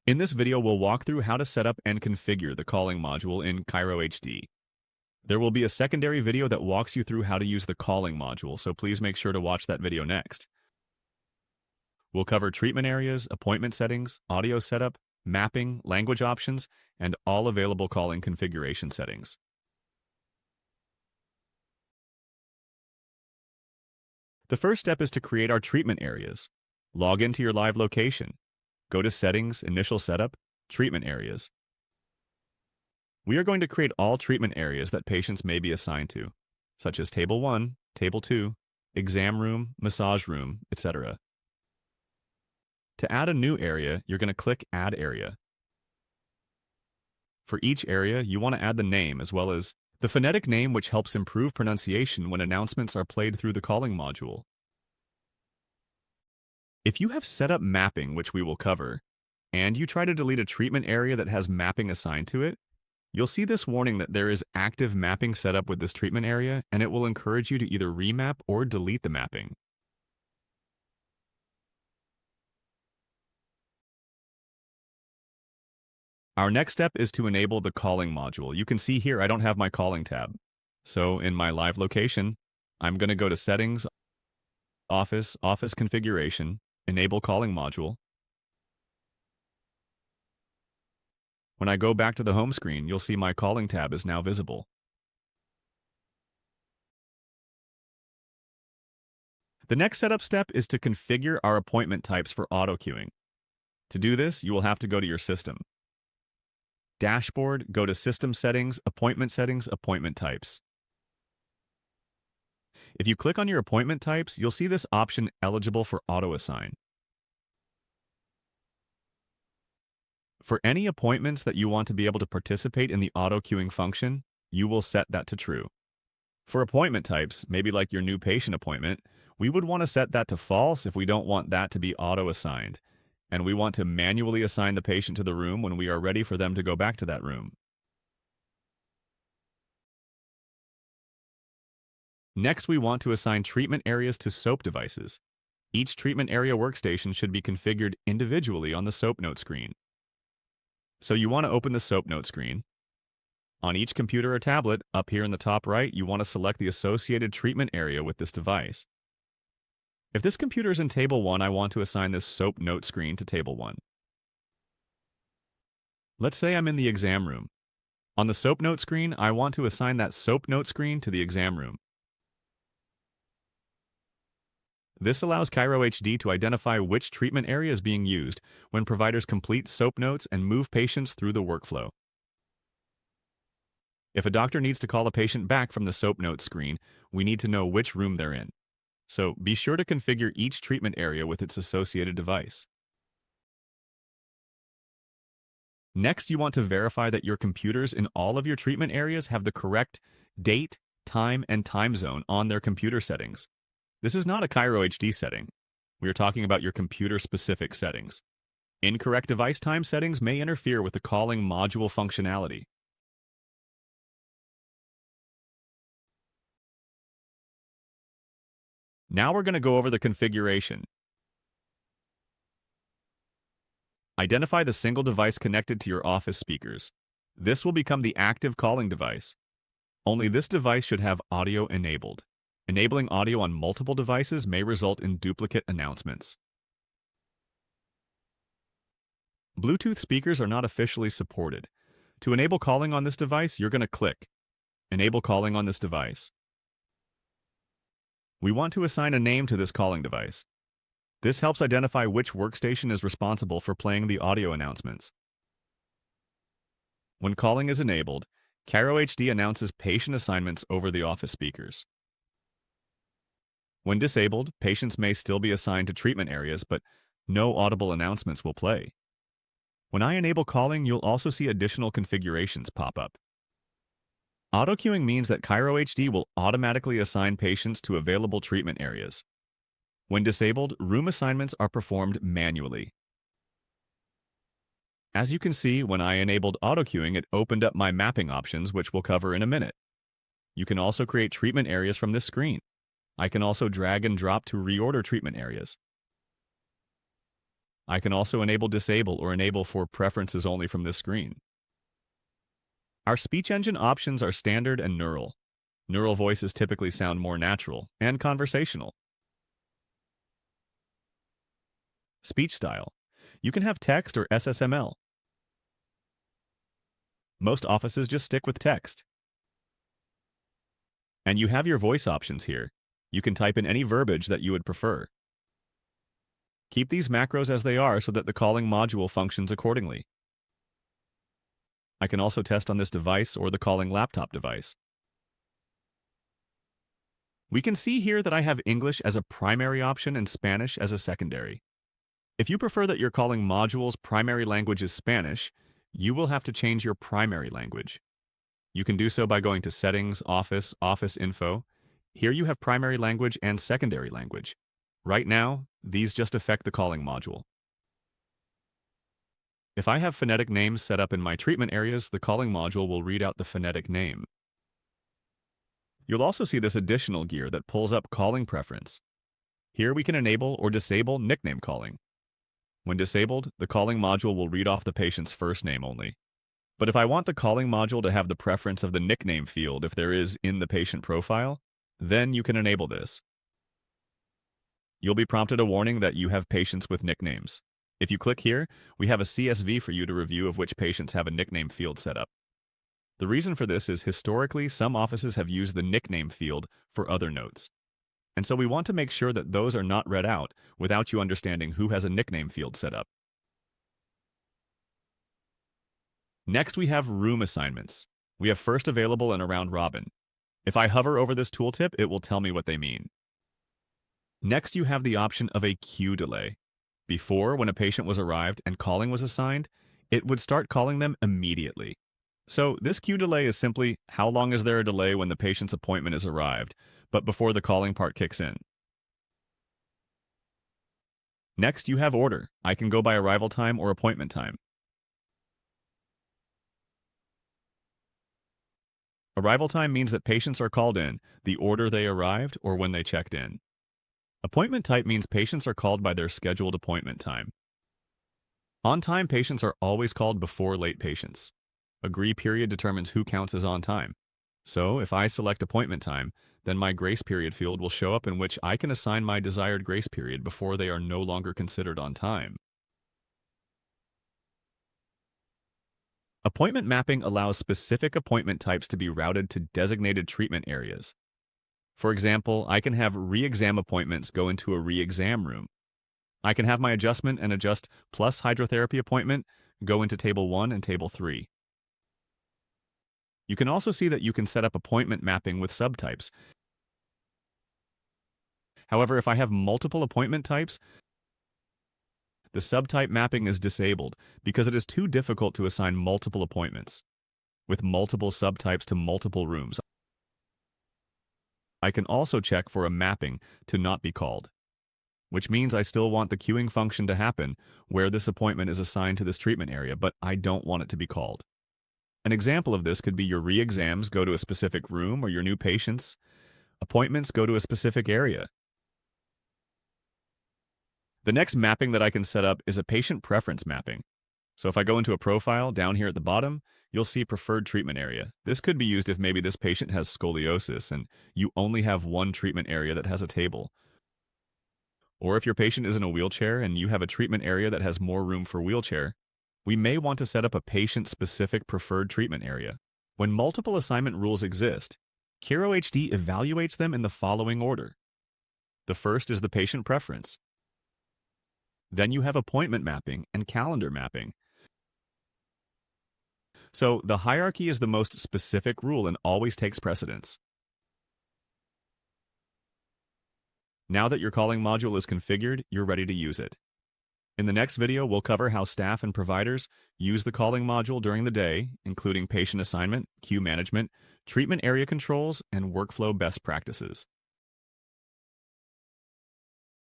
In this video, we'll walk through how to set up and configure the calling module in Cairo HD. There will be a secondary video that walks you through how to use the calling module, so please make sure to watch that video next. We'll cover treatment areas, appointment settings, audio setup, mapping, language options, and all available calling configuration settings. The first step is to create our treatment areas. Log into your live location. Go to Settings, Initial Setup, Treatment Areas. We are going to create all treatment areas that patients may be assigned to, such as Table 1, Table 2, Exam Room, Massage Room, etc. To add a new area, you're going to click Add Area. For each area, you want to add the name as well as the phonetic name, which helps improve pronunciation when announcements are played through the calling module. If you have set up mapping, which we will cover, and you try to delete a treatment area that has mapping assigned to it, you'll see this warning that there is active mapping set up with this treatment area, and it will encourage you to either remap or delete the mapping. Our next step is to enable the calling module. You can see here I don't have my calling tab. So in my live location, I'm going to go to Settings, Office Configuration, Enable Calling Module. When I go back to the home screen, you'll see my calling tab is now visible. The next setup step is to configure our appointment types for auto queuing. To do this, you will have to go to your system. Dashboard, go to System Settings, Appointment Types. If you click on your appointment types, you'll see this option eligible for auto assign. For any appointments that you want to be able to participate in the auto queuing function, you will set that to true. For appointment types, maybe like your new patient appointment, we would want to set that to false if we don't want that to be auto assigned, and we want to manually assign the patient to the room when we are ready for them to go back to that room. Next, we want to assign treatment areas to SOAP devices. Each treatment area workstation should be configured individually on the SOAP note screen. So you want to open the SOAP note screen. On each computer or tablet, up here in the top right, you want to select the associated treatment area with this device. If this computer is in Table 1, I want to assign this SOAP note screen to Table 1. Let's say I'm in the exam room. On the SOAP note screen, I want to assign that SOAP note screen to the exam room. This allows Cairo HD to identify which treatment area is being used when providers complete SOAP notes and move patients through the workflow. If a doctor needs to call a patient back from the SOAP notes screen, we need to know which room they're in. So be sure to configure each treatment area with its associated device. Next, you want to verify that your computers in all of your treatment areas have the correct date, time, and time zone on their computer settings. This is not a Cairo HD setting. We are talking about your computer-specific settings. Incorrect device time settings may interfere with the calling module functionality. Now we're going to go over the configuration. Identify the single device connected to your office speakers. This will become the active calling device. Only this device should have audio enabled. Enabling audio on multiple devices may result in duplicate announcements. Bluetooth speakers are not officially supported. To enable calling on this device, you're going to click Enable Calling on this device. We want to assign a name to this calling device. This helps identify which workstation is responsible for playing the audio announcements. When calling is enabled, Cairo HD announces patient assignments over the office speakers. When disabled, patients may still be assigned to treatment areas, but no audible announcements will play. When I enable calling, you'll also see additional configurations pop up. Auto queuing means that Cairo HD will automatically assign patients to available treatment areas. When disabled, room assignments are performed manually. As you can see, when I enabled auto queuing, it opened up my mapping options, which we'll cover in a minute. You can also create treatment areas from this screen. I can also drag and drop to reorder treatment areas. I can also enable disable or enable for preferences only from this screen. Our speech engine options are standard and neural. Neural voices typically sound more natural and conversational. Speech style. You can have text or SSML. Most offices just stick with text. And you have your voice options here. You can type in any verbiage that you would prefer. Keep these macros as they are so that the calling module functions accordingly. I can also test on this device or the calling laptop device. We can see here that I have English as a primary option and Spanish as a secondary. If you prefer that your calling module's primary language is Spanish, you will have to change your primary language. You can do so by going to Settings, Office, Office Info. Here you have primary language and secondary language. Right now, these just affect the calling module. If I have phonetic names set up in my treatment areas, the calling module will read out the phonetic name. You'll also see this additional gear that pulls up calling preference. Here we can enable or disable nickname calling. When disabled, the calling module will read off the patient's first name only. But if I want the calling module to have the preference of the nickname field if there is in the patient profile, then you can enable this. You'll be prompted a warning that you have patients with nicknames. If you click here, we have a CSV for you to review of which patients have a nickname field set up. The reason for this is historically, some offices have used the nickname field for other notes. And so we want to make sure that those are not read out without you understanding who has a nickname field set up. Next, we have room assignments. We have first available and around robin. If I hover over this tooltip, it will tell me what they mean. Next, you have the option of a queue delay. Before, when a patient was arrived and calling was assigned, it would start calling them immediately. So this queue delay is simply how long is there a delay when the patient's appointment is arrived, but before the calling part kicks in. Next, you have order. I can go by arrival time or appointment time. Arrival time means that patients are called in, the order they arrived, or when they checked in. Appointment type means patients are called by their scheduled appointment time. On-time patients are always called before late patients. Agree period determines who counts as on time. So, if I select appointment time, then my grace period field will show up in which I can assign my desired grace period before they are no longer considered on time. Appointment mapping allows specific appointment types to be routed to designated treatment areas. For example, I can have re-exam appointments go into a re-exam room. I can have my adjustment and adjust plus hydrotherapy appointment go into Table 1 and Table 3. You can also see that you can set up appointment mapping with subtypes. However, if I have multiple appointment types, the subtype mapping is disabled because it is too difficult to assign multiple appointments. With multiple subtypes to multiple rooms, I can also check for a mapping to not be called, which means I still want the queuing function to happen where this appointment is assigned to this treatment area, but I don't want it to be called. An example of this could be your re-exams go to a specific room or your new patients. Appointments go to a specific area. The next mapping that I can set up is a patient preference mapping. So if I go into a profile down here at the bottom, you'll see preferred treatment area. This could be used if maybe this patient has scoliosis and you only have one treatment area that has a table. Or if your patient is in a wheelchair and you have a treatment area that has more room for wheelchair, we may want to set up a patient-specific preferred treatment area. When multiple assignment rules exist, Kiro HD evaluates them in the following order. The first is the patient preference. Then you have appointment mapping and calendar mapping. So the hierarchy is the most specific rule and always takes precedence. Now that your calling module is configured, you're ready to use it. In the next video, we'll cover how staff and providers use the calling module during the day, including patient assignment, queue management, treatment area controls, and workflow best practices.